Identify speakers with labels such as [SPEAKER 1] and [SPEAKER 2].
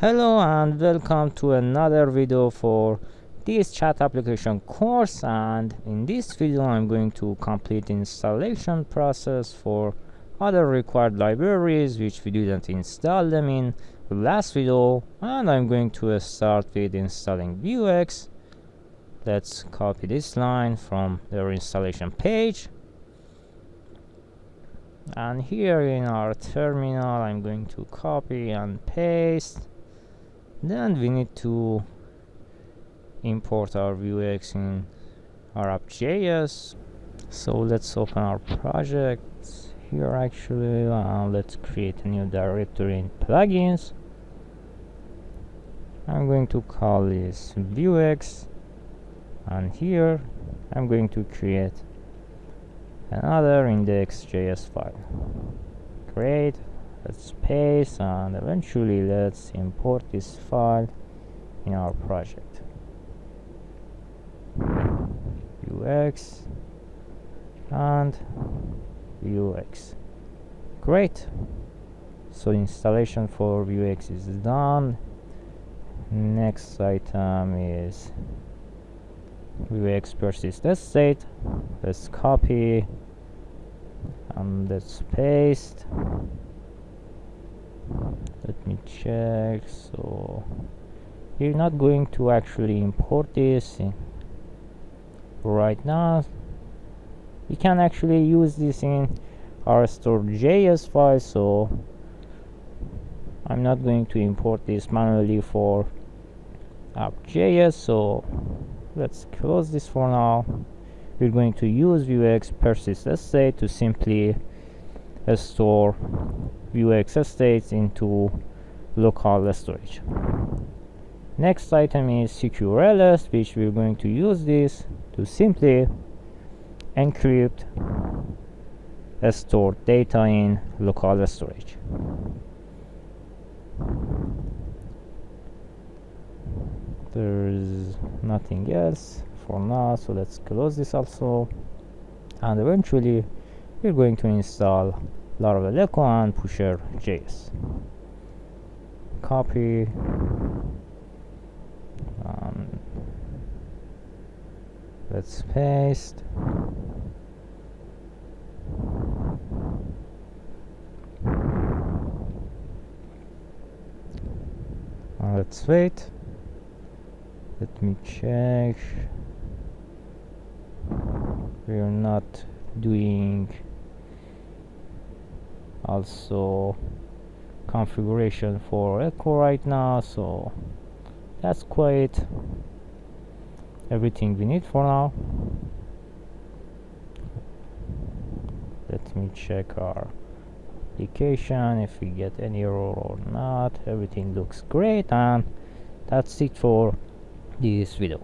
[SPEAKER 1] Hello and welcome to another video for this chat application course, and in this video I'm going to complete the installation process for other required libraries which we didn't install them in the last video, and I'm going to start with installing Vuex. Let's copy this line from their installation page, and here in our terminal I'm going to copy and paste. Then we need to import our Vuex in our app.js. So let's open our project here actually, and let's create a new directory in plugins. I'm going to call this Vuex, and here I'm going to create another index.js file. Great. Let's paste, and eventually let's import this file in our project. Vuex and Vuex. Great. So installation for Vuex is done. Next item is Vuex Persistedstate. Let's copy and let's paste. Let me check. So we're not going to actually import this right now. We can actually use this in our store.js file, so I'm not going to import this manually for app.js. So let's close this for now. We're going to use Vuex Persistedstate to simply store Vuex states into local storage. Next item is secure-ls, which we're going to use this to simply encrypt stored data in local storage. There's nothing else for now, so let's close this also, and eventually we're going to install Laravel Echo and Pusher.js. Copy and let's paste. And let's wait. Let me check. We're not doing also configuration for Echo right now, so that's quite everything we need for now. Let me check our application if we get any error or not. Everything looks great, and that's it for this video.